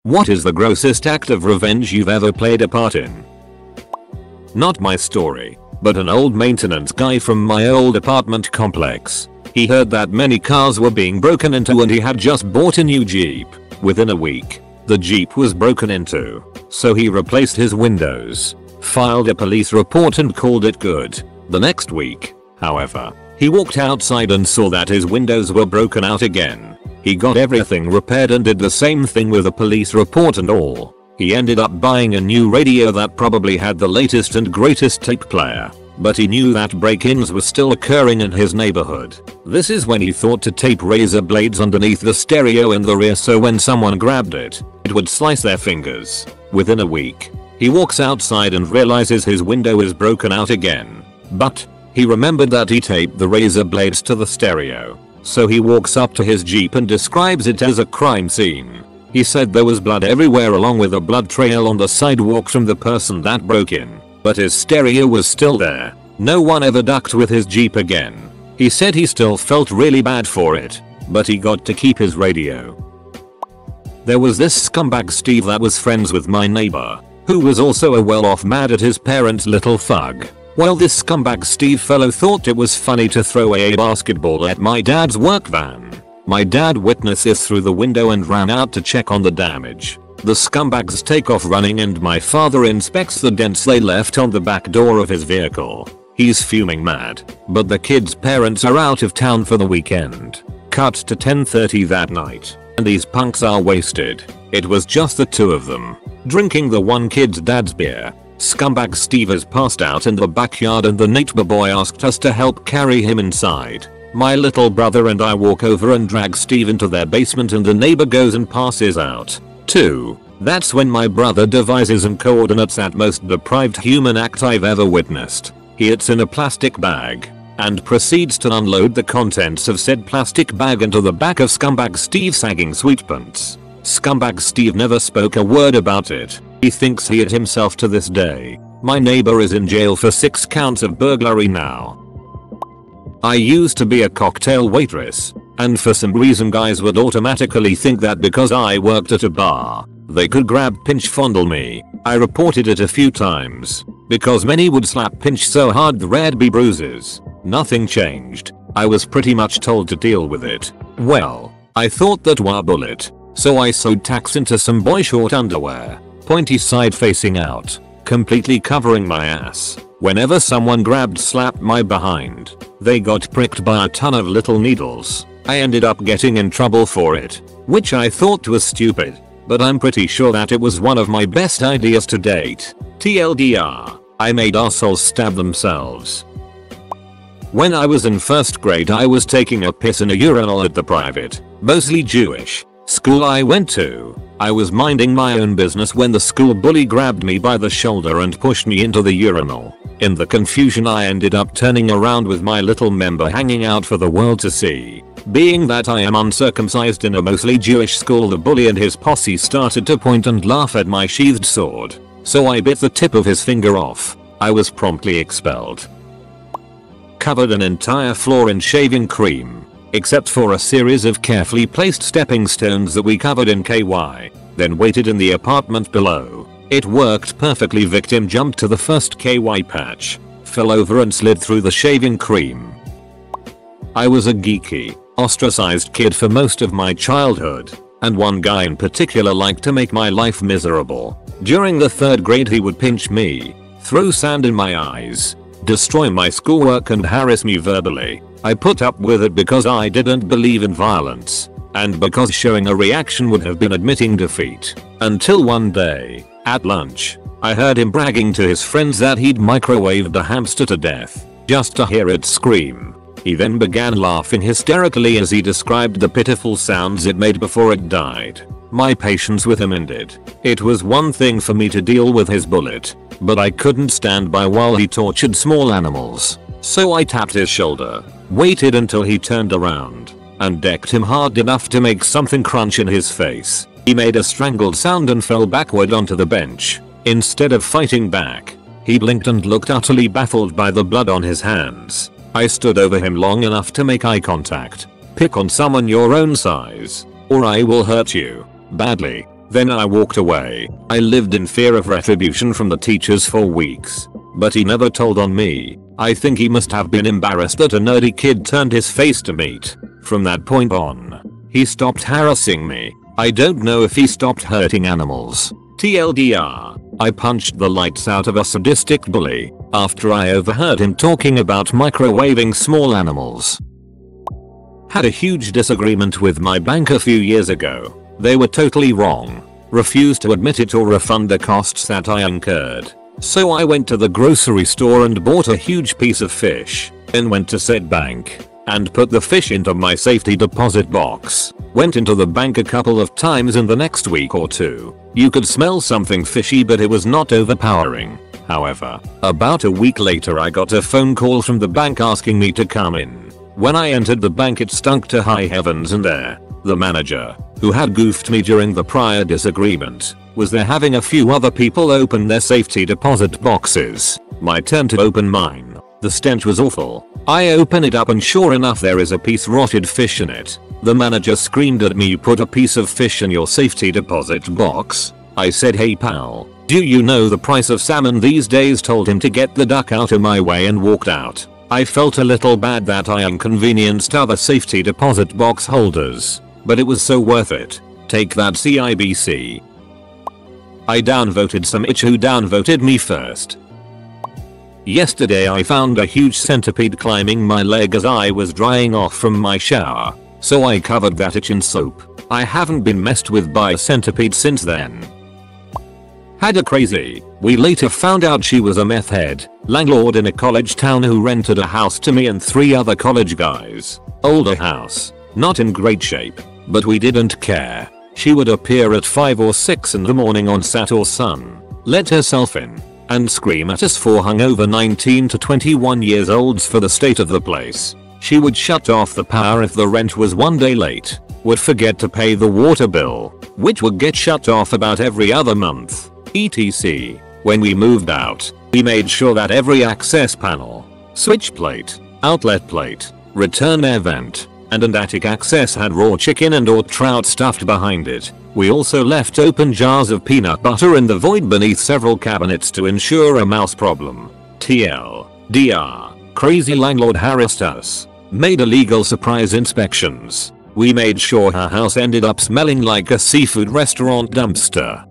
What is the grossest act of revenge you've ever played a part in? Not my story, but an old maintenance guy from my old apartment complex. He heard that many cars were being broken into and he had just bought a new Jeep. Within a week, the Jeep was broken into, so he replaced his windows, filed a police report and called it good. The next week, however, he walked outside and saw that his windows were broken out again. He got everything repaired and did the same thing with a police report and all. He ended up buying a new radio that probably had the latest and greatest tape player, but he knew that break-ins were still occurring in his neighborhood. This is when he thought to tape razor blades underneath the stereo in the rear so when someone grabbed it, it would slice their fingers. Within a week, he walks outside and realizes his window is broken out again. But he remembered that he taped the razor blades to the stereo. So he walks up to his Jeep and describes it as a crime scene. He said there was blood everywhere along with a blood trail on the sidewalk from the person that broke in. But his stereo was still there. No one ever ducked with his Jeep again. He said he still felt really bad for it, but he got to keep his radio. There was this scumbag Steve that was friends with my neighbor, who was also a well-off mad at his parents' little thug. Well, this scumbag Steve fellow thought it was funny to throw a basketball at my dad's work van. My dad witnessed this through the window and ran out to check on the damage. The scumbags take off running and my father inspects the dents they left on the back door of his vehicle. He's fuming mad, but the kid's parents are out of town for the weekend. Cut to 10:30 that night, and these punks are wasted. It was just the two of them, drinking the one kid's dad's beer. Scumbag Steve has passed out in the backyard and the neighbor boy asked us to help carry him inside. My little brother and I walk over and drag Steve into their basement and the neighbor goes and passes out, too. That's when my brother devises and coordinates that most deprived human act I've ever witnessed. He eats in a plastic bag and proceeds to unload the contents of said plastic bag into the back of Scumbag Steve's sagging sweatpants. Scumbag Steve never spoke a word about it. He thinks he hit himself to this day. My neighbor is in jail for 6 counts of burglary now. I used to be a cocktail waitress, and for some reason guys would automatically think that because I worked at a bar, they could grab pinch fondle me. I reported it a few times, because many would slap pinch so hard there'd be bruises. Nothing changed. I was pretty much told to deal with it. Well, I thought that was a bullet, so I sewed tacks into some boy short underwear, pointy side facing out, completely covering my ass. Whenever someone slapped my behind, they got pricked by a ton of little needles. I ended up getting in trouble for it, which I thought was stupid, but I'm pretty sure that it was one of my best ideas to date. TLDR, I made assholes stab themselves. When I was in first grade I was taking a piss in a urinal at the private, mostly Jewish, school I went to. I was minding my own business when the school bully grabbed me by the shoulder and pushed me into the urinal. In the confusion I ended up turning around with my little member hanging out for the world to see. Being that I am uncircumcised in a mostly Jewish school, the bully and his posse started to point and laugh at my sheathed sword, so I bit the tip of his finger off. I was promptly expelled. Covered an entire floor in shaving cream, except for a series of carefully placed stepping stones that we covered in KY, then waited in the apartment below. It worked perfectly. Victim jumped to the first KY patch, fell over and slid through the shaving cream. I was a geeky, ostracized kid for most of my childhood, and one guy in particular liked to make my life miserable. During the 3rd grade he would pinch me, throw sand in my eyes, destroy my schoolwork and harass me verbally. I put up with it because I didn't believe in violence, and because showing a reaction would have been admitting defeat. Until one day, at lunch, I heard him bragging to his friends that he'd microwaved a hamster to death, just to hear it scream. He then began laughing hysterically as he described the pitiful sounds it made before it died. My patience with him ended. It was one thing for me to deal with his bullet, but I couldn't stand by while he tortured small animals. So I tapped his shoulder, waited until he turned around, and decked him hard enough to make something crunch in his face. He made a strangled sound and fell backward onto the bench. Instead of fighting back, he blinked and looked utterly baffled by the blood on his hands. I stood over him long enough to make eye contact. Pick on someone your own size, or I will hurt you badly. Then I walked away. I lived in fear of retribution from the teachers for weeks. But he never told on me. I think he must have been embarrassed that a nerdy kid turned his face to meat. From that point on, he stopped harassing me. I don't know if he stopped hurting animals. TLDR, I punched the lights out of a sadistic bully after I overheard him talking about microwaving small animals. Had a huge disagreement with my bank a few years ago. They were totally wrong. Refused to admit it or refund the costs that I incurred. So I went to the grocery store and bought a huge piece of fish. Then went to said bank and put the fish into my safety deposit box. Went into the bank a couple of times in the next week or two. You could smell something fishy, but it was not overpowering. However, about a week later I got a phone call from the bank asking me to come in. When I entered the bank it stunk to high heavens, and there, the manager, who had goofed me during the prior disagreement, was there having a few other people open their safety deposit boxes. My turn to open mine. The stench was awful. I open it up and sure enough there is a piece rotted fish in it. The manager screamed at me, "You put a piece of fish in your safety deposit box?" I said, "Hey pal, do you know the price of salmon these days?" Told him to get the duck out of my way and walked out. I felt a little bad that I inconvenienced other safety deposit box holders, but it was so worth it. Take that, CIBC. I downvoted some itch who downvoted me first. Yesterday I found a huge centipede climbing my leg as I was drying off from my shower, so I covered that itch in soap. I haven't been messed with by a centipede since then. Had a crazy. We later found out she was a meth head landlord in a college town who rented a house to me and 3 other college guys. Older house, not in great shape, but we didn't care. She would appear at 5 or 6 in the morning on Sat or Sun, let herself in, and scream at us for hungover 19 to 21 years olds for the state of the place. She would shut off the power if the rent was one day late, would forget to pay the water bill, which would get shut off about every other month, etc. When we moved out, we made sure that every access panel, switch plate, outlet plate, return air vent, and an attic access had raw chicken and or trout stuffed behind it. We also left open jars of peanut butter in the void beneath several cabinets to ensure a mouse problem. TLDR, crazy landlord harassed us, made illegal surprise inspections. We made sure her house ended up smelling like a seafood restaurant dumpster.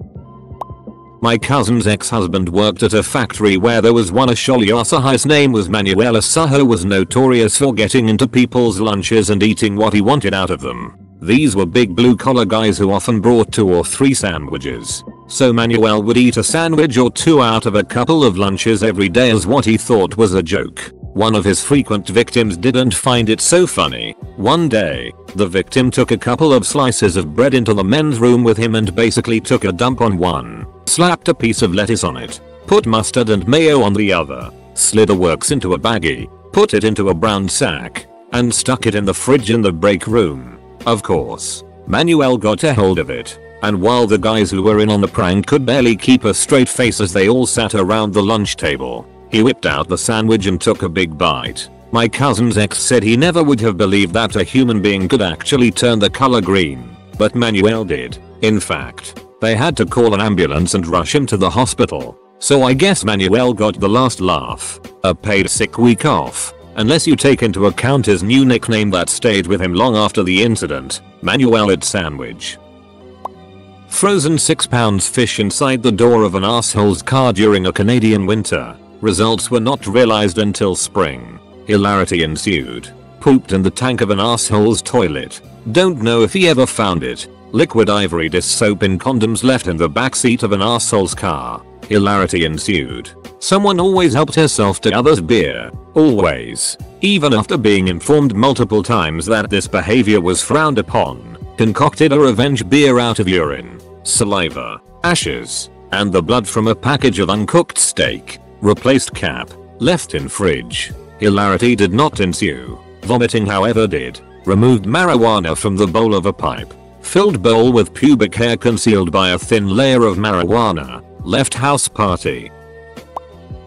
My cousin's ex-husband worked at a factory where there was one Asholiasa. His name was Manuel. Asaho was notorious for getting into people's lunches and eating what he wanted out of them. These were big blue collar guys who often brought 2 or 3 sandwiches. So Manuel would eat a sandwich or 2 out of a couple of lunches every day as what he thought was a joke. One of his frequent victims didn't find it so funny. One day, the victim took a couple of slices of bread into the men's room with him and basically took a dump on one, slapped a piece of lettuce on it, put mustard and mayo on the other, slid the works into a baggie, put it into a brown sack, and stuck it in the fridge in the break room. Of course, Manuel got a hold of it, and while the guys who were in on the prank could barely keep a straight face as they all sat around the lunch table, he whipped out the sandwich and took a big bite. My cousin's ex said he never would have believed that a human being could actually turn the color green, but Manuel did. In fact, they had to call an ambulance and rush him to the hospital. So I guess Manuel got the last laugh, a paid sick week off, unless you take into account his new nickname that stayed with him long after the incident, Manuel Ed Sandwich. Frozen 6 pounds fish inside the door of an asshole's car during a Canadian winter. Results were not realized until spring. Hilarity ensued. Pooped in the tank of an asshole's toilet. Don't know if he ever found it. Liquid ivory dish soap in condoms left in the backseat of an asshole's car. Hilarity ensued. Someone always helped herself to others' beer. Always. Even after being informed multiple times that this behavior was frowned upon. Concocted a revenge beer out of urine, saliva, ashes, and the blood from a package of uncooked steak. Replaced cap. Left in fridge. Hilarity did not ensue. Vomiting however did. Removed marijuana from the bowl of a pipe. Filled bowl with pubic hair concealed by a thin layer of marijuana. Left house party.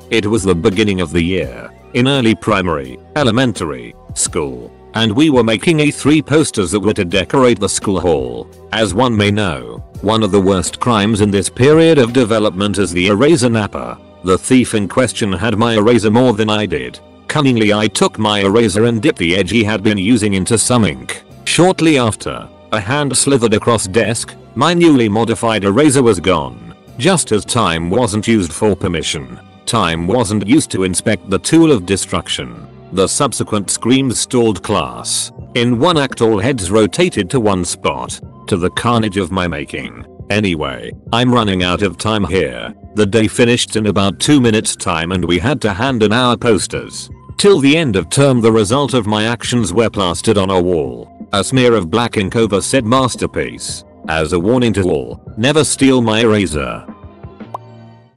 It was the beginning of the year. In early primary, elementary, school. and we were making A3 posters that were to decorate the school hall. As one may know, one of the worst crimes in this period of development is the eraser napper. The thief in question had my eraser more than I did. Cunningly I took my eraser and dipped the edge he had been using into some ink. Shortly after, a hand slithered across desk, my newly modified eraser was gone. Just as time wasn't used for permission, time wasn't used to inspect the tool of destruction. The subsequent screams stalled class. In one act all heads rotated to one spot, to the carnage of my making. Anyway, I'm running out of time here. The day finished in about 2 minutes time and we had to hand in our posters. Till the end of term the result of my actions were plastered on a wall. A smear of black ink over said masterpiece. As a warning to all, never steal my eraser.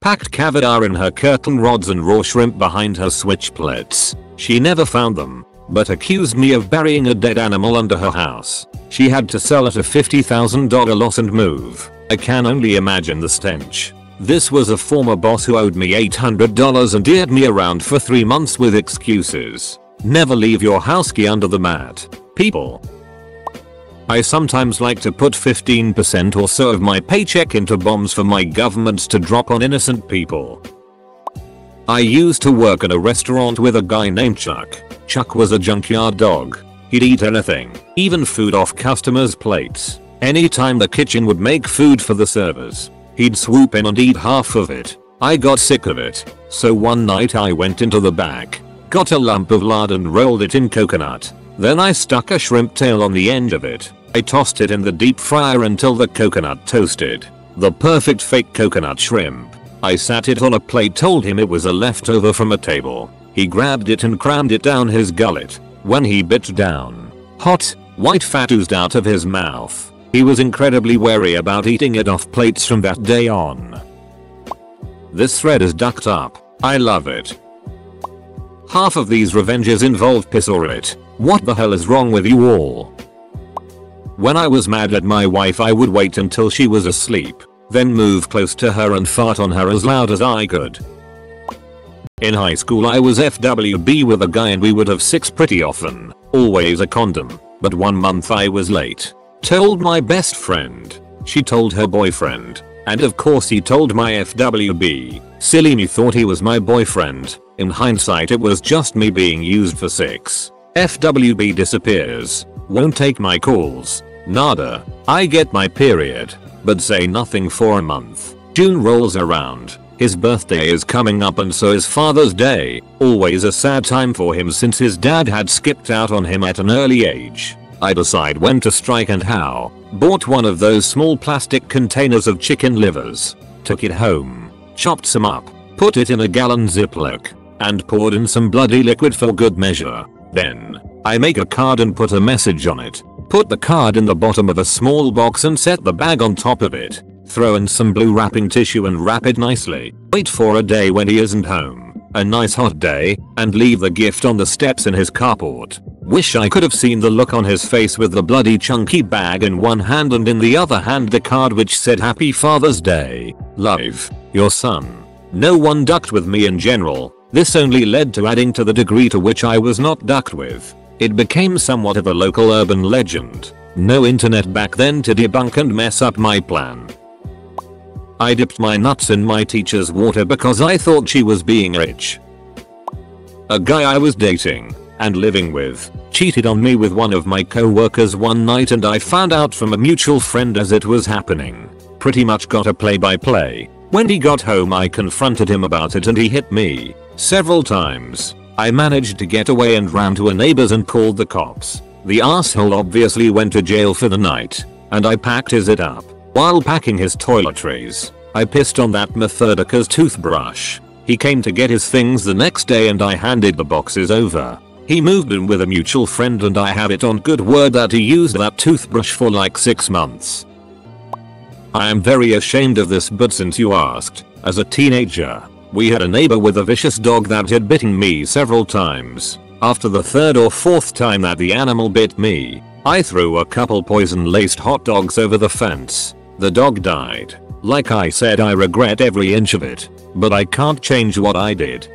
Packed caviar in her curtain rods and raw shrimp behind her switch plates. She never found them, but accused me of burying a dead animal under her house. She had to sell at a $50,000 loss and move. I can only imagine the stench. This was a former boss who owed me $800 and dared me around for 3 months with excuses. Never leave your house key under the mat, people. I sometimes like to put 15% or so of my paycheck into bombs for my governments to drop on innocent people. I used to work at a restaurant with a guy named Chuck. Chuck was a junkyard dog. He'd eat anything, even food off customers' plates. Anytime the kitchen would make food for the servers, he'd swoop in and eat half of it. I got sick of it, so one night I went into the back, got a lump of lard and rolled it in coconut. Then I stuck a shrimp tail on the end of it. I tossed it in the deep fryer until the coconut toasted. The perfect fake coconut shrimp. I sat it on a plate, told him it was a leftover from a table. He grabbed it and crammed it down his gullet. When he bit down, hot, white fat oozed out of his mouth. He was incredibly wary about eating it off plates from that day on. This thread is ducked up. I love it. Half of these revenges involve piss or it. What the hell is wrong with you all? When I was mad at my wife I would wait until she was asleep, then move close to her and fart on her as loud as I could. In high school I was FWB with a guy and we would have sex pretty often, always a condom, but one month I was late. Told my best friend. She told her boyfriend. And of course he told my FWB. Silly me thought he was my boyfriend. In hindsight it was just me being used for sex. FWB disappears. Won't take my calls. Nada. I get my period, but say nothing for a month. June rolls around. His birthday is coming up and so is Father's Day. Always a sad time for him since his dad had skipped out on him at an early age. I decide when to strike and how. Bought one of those small plastic containers of chicken livers. Took it home. Chopped some up. Put it in a gallon Ziploc. And poured in some bloody liquid for good measure. Then, I make a card and put a message on it. Put the card in the bottom of a small box and set the bag on top of it. Throw in some blue wrapping tissue and wrap it nicely. Wait for a day when he isn't home. A nice hot day, and leave the gift on the steps in his carport. Wish I could have seen the look on his face with the bloody chunky bag in one hand and in the other hand the card which said Happy Father's Day. Love, your son. No one ducked with me in general. This only led to adding to the degree to which I was not ducked with. It became somewhat of a local urban legend. No internet back then to debunk and mess up my plan. I dipped my nuts in my teacher's water because I thought she was being rich. A guy I was dating and living with cheated on me with one of my co-workers one night and I found out from a mutual friend as it was happening. Pretty much got a play-by-play. When he got home I confronted him about it and he hit me several times. I managed to get away and ran to a neighbor's and called the cops. The asshole obviously went to jail for the night, and I packed his it up. While packing his toiletries, I pissed on that motherfucker's toothbrush. He came to get his things the next day and I handed the boxes over. He moved in with a mutual friend and I have it on good word that he used that toothbrush for like 6 months. I am very ashamed of this, but since you asked, as a teenager, we had a neighbor with a vicious dog that had bitten me several times. After the 3rd or 4th time that the animal bit me, I threw a couple poison-laced hot dogs over the fence. The dog died. Like I said, I regret every inch of it, but I can't change what I did.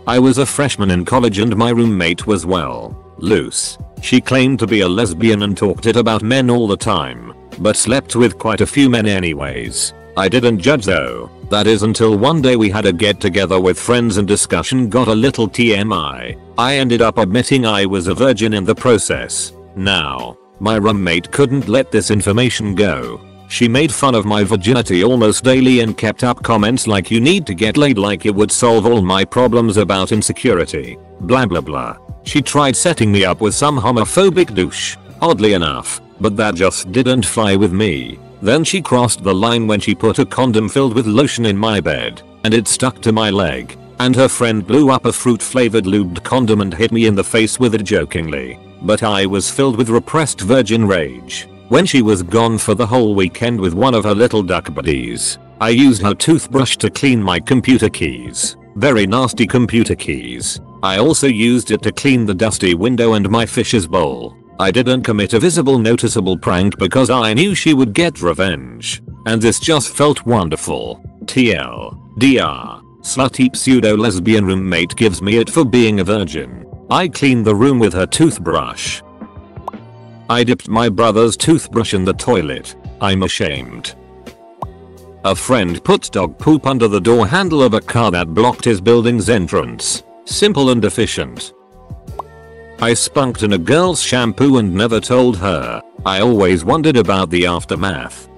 I was a freshman in college and my roommate was loose. She claimed to be a lesbian and talked it about men all the time, but slept with quite a few men anyways. I didn't judge though. That is until one day we had a get together with friends and discussion got a little TMI. I ended up admitting I was a virgin in the process. Now, my roommate couldn't let this information go. She made fun of my virginity almost daily and kept up comments like you need to get laid like it would solve all my problems about insecurity. Blah blah blah. She tried setting me up with some homophobic douche, oddly enough, but that just didn't fly with me. Then she crossed the line when she put a condom filled with lotion in my bed, and it stuck to my leg, and her friend blew up a fruit-flavored lubed condom and hit me in the face with it jokingly. But I was filled with repressed virgin rage. When she was gone for the whole weekend with one of her little duck buddies, I used her toothbrush to clean my computer keys. Very nasty computer keys. I also used it to clean the dusty window and my fish's bowl. I didn't commit a visible noticeable prank because I knew she would get revenge. And this just felt wonderful. TLDR. Slutty pseudo-lesbian roommate gives me it for being a virgin. I cleaned the room with her toothbrush. I dipped my brother's toothbrush in the toilet. I'm ashamed. A friend put dog poop under the door handle of a car that blocked his building's entrance. Simple and efficient. I spunked in a girl's shampoo and never told her. I always wondered about the aftermath.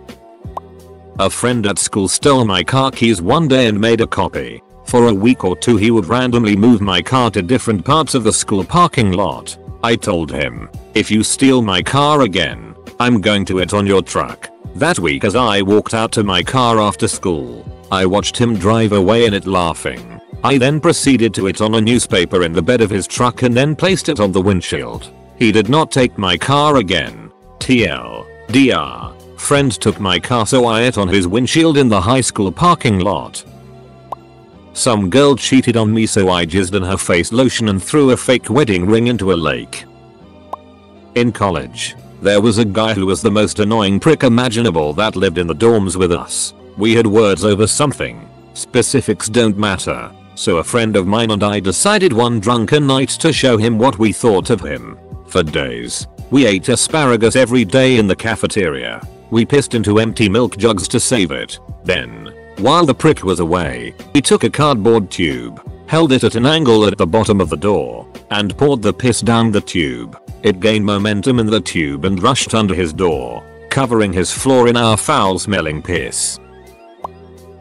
A friend at school stole my car keys one day and made a copy. For a week or two he would randomly move my car to different parts of the school parking lot. I told him, if you steal my car again, I'm going to it on your truck. That week as I walked out to my car after school, I watched him drive away in it laughing. I then proceeded to it on a newspaper in the bed of his truck and then placed it on the windshield. He did not take my car again. TLDR. Friend took my car so I it on his windshield in the high school parking lot. Some girl cheated on me so I jizzed in her face lotion and threw a fake wedding ring into a lake. In college, there was a guy who was the most annoying prick imaginable that lived in the dorms with us. We had words over something. Specifics don't matter. So a friend of mine and I decided one drunken night to show him what we thought of him. For days, we ate asparagus every day in the cafeteria. We pissed into empty milk jugs to save it. Then, while the prick was away, we took a cardboard tube, held it at an angle at the bottom of the door, and poured the piss down the tube. It gained momentum in the tube and rushed under his door, covering his floor in our foul-smelling piss.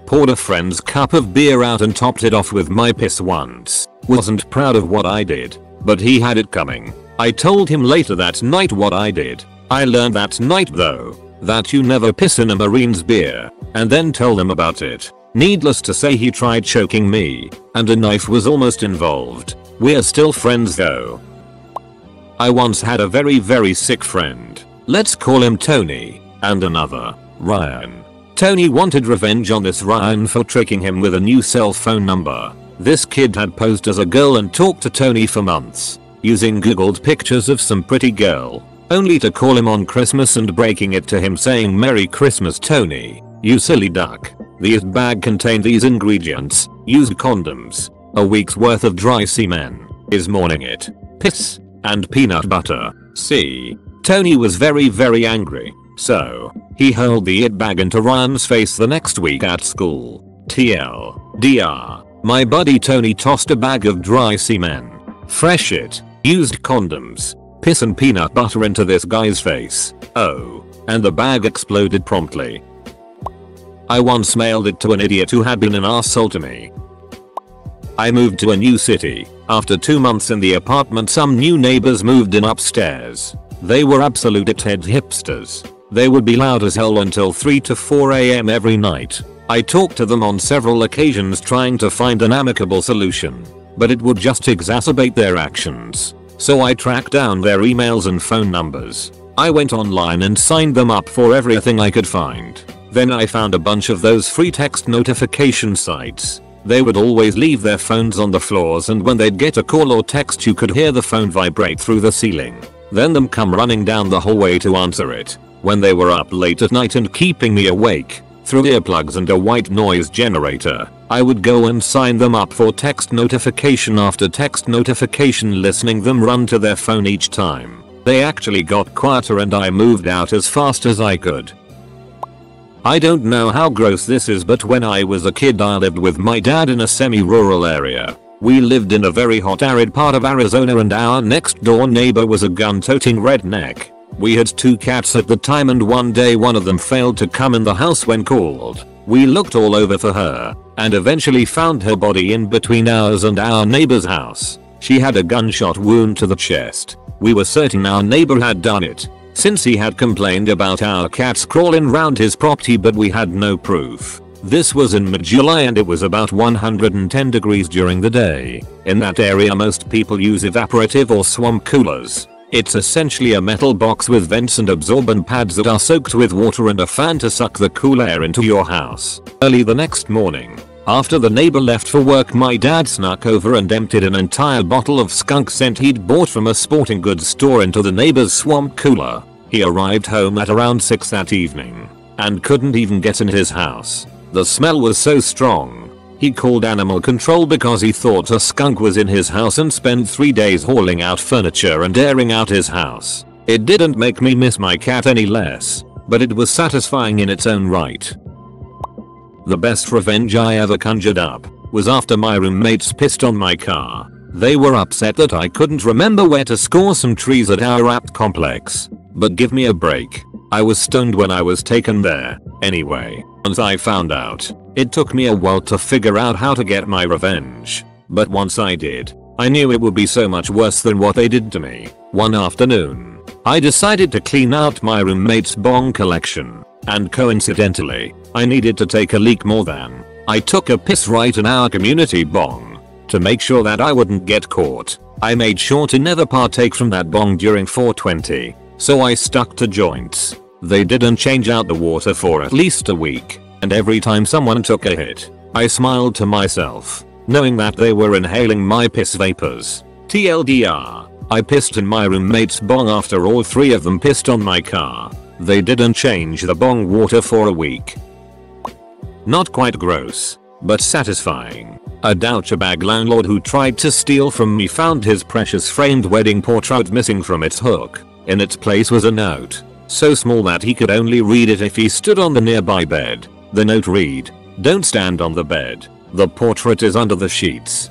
Poured a friend's cup of beer out and topped it off with my piss once. Wasn't proud of what I did, but he had it coming. I told him later that night what I did. I learned that night though, that you never piss in a Marine's beer, and then tell them about it. Needless to say he tried choking me, and a knife was almost involved. We're still friends though. I once had a very sick friend. Let's call him Tony, and another, Ryan. Tony wanted revenge on this Ryan for tricking him with a new cell phone number. This kid had posed as a girl and talked to Tony for months, using googled pictures of some pretty girl, only to call him on Christmas and breaking it to him saying Merry Christmas Tony, you silly duck. This bag contained these ingredients, used condoms, a week's worth of dry semen, is morning it, piss, and peanut butter. See? Tony was very angry. So, he hurled the it bag into Ryan's face the next week at school. TLDR. My buddy Tony tossed a bag of dry semen, fresh it, used condoms, piss and peanut butter into this guy's face. Oh, and the bag exploded promptly. I once mailed it to an idiot who had been an arsehole to me. I moved to a new city. After 2 months in the apartment some new neighbors moved in upstairs. They were absolute ithead hipsters. They would be loud as hell until 3 to 4 AM every night. I talked to them on several occasions trying to find an amicable solution, but it would just exacerbate their actions. So I tracked down their emails and phone numbers. I went online and signed them up for everything I could find. Then I found a bunch of those free text notification sites. They would always leave their phones on the floors and when they'd get a call or text you could hear the phone vibrate through the ceiling. Then them come running down the hallway to answer it. When they were up late at night and keeping me awake, Through earplugs and a white noise generator, I would go and sign them up for text notification after text notification, listening them run to their phone each time. They actually got quieter and I moved out as fast as I could. I don't know how gross this is, but when I was a kid I lived with my dad in a semi-rural area. We lived in a very hot arid part of Arizona and our next door neighbor was a gun-toting redneck. We had 2 cats at the time and one day one of them failed to come in the house when called. We looked all over for her and eventually found her body in between ours and our neighbor's house. She had a gunshot wound to the chest. We were certain our neighbor had done it, since he had complained about our cats crawling round his property, but we had no proof. This was in mid-July and it was about 110 degrees during the day. In that area most people use evaporative or swamp coolers. It's essentially a metal box with vents and absorbent pads that are soaked with water and a fan to suck the cool air into your house. Early the next morning, after the neighbor left for work, my dad snuck over and emptied an entire bottle of skunk scent he'd bought from a sporting goods store into the neighbor's swamp cooler. He arrived home at around 6 that evening and couldn't even get in his house. The smell was so strong, he called animal control because he thought a skunk was in his house and spent 3 days hauling out furniture and airing out his house. It didn't make me miss my cat any less, but it was satisfying in its own right. The best revenge I ever conjured up was after my roommates pissed on my car. They were upset that I couldn't remember where to score some trees at our apt complex. But give me a break. I was stoned when I was taken there. Anyway, once I found out, it took me a while to figure out how to get my revenge. But once I did, I knew it would be so much worse than what they did to me. One afternoon, I decided to clean out my roommate's bong collection. And coincidentally, I needed to take a leak more than. I took a piss right in our community bong. To make sure that I wouldn't get caught, I made sure to never partake from that bong during 420. So I stuck to joints. They didn't change out the water for at least a week, and every time someone took a hit, I smiled to myself, knowing that they were inhaling my piss vapors. TLDR, I pissed in my roommate's bong after all 3 of them pissed on my car. They didn't change the bong water for a week. Not quite gross, but satisfying. A douchebag landlord who tried to steal from me found his precious framed wedding portrait missing from its hook. In its place was a note, so small that he could only read it if he stood on the nearby bed. The note read, "Don't stand on the bed. The portrait is under the sheets."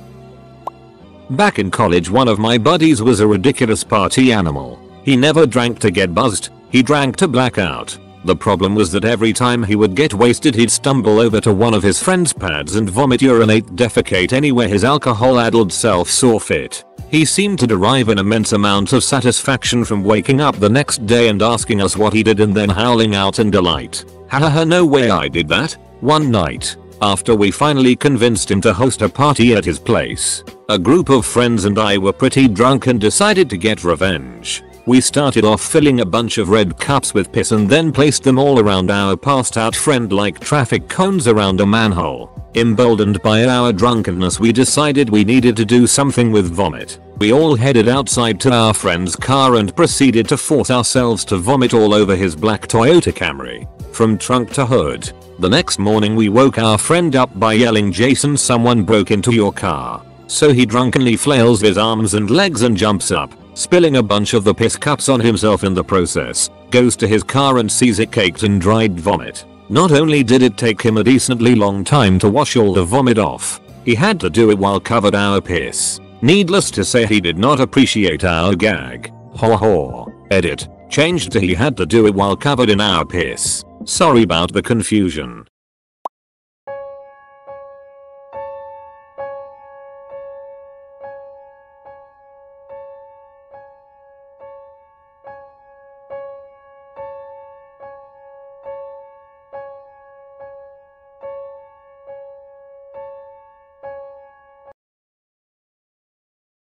Back in college, one of my buddies was a ridiculous party animal. He never drank to get buzzed, he drank to black out. The problem was that every time he would get wasted he'd stumble over to one of his friend's pads and vomit, urinate, defecate anywhere his alcohol-addled self saw fit. He seemed to derive an immense amount of satisfaction from waking up the next day and asking us what he did and then howling out in delight. Hahaha, no way I did that. One night, after we finally convinced him to host a party at his place, a group of friends and I were pretty drunk and decided to get revenge. We started off filling a bunch of red cups with piss and then placed them all around our passed out friend like traffic cones around a manhole. Emboldened by our drunkenness, we decided we needed to do something with vomit. We all headed outside to our friend's car and proceeded to force ourselves to vomit all over his black Toyota Camry, from trunk to hood. The next morning we woke our friend up by yelling, "Jason, someone broke into your car." So he drunkenly flails his arms and legs and jumps up, spilling a bunch of the piss cups on himself in the process, goes to his car and sees it caked in dried vomit. Not only did it take him a decently long time to wash all the vomit off, he had to do it while covered our piss. Needless to say, he did not appreciate our gag. Ho ho. Edit. Changed to he had to do it while covered in our piss. Sorry about the confusion.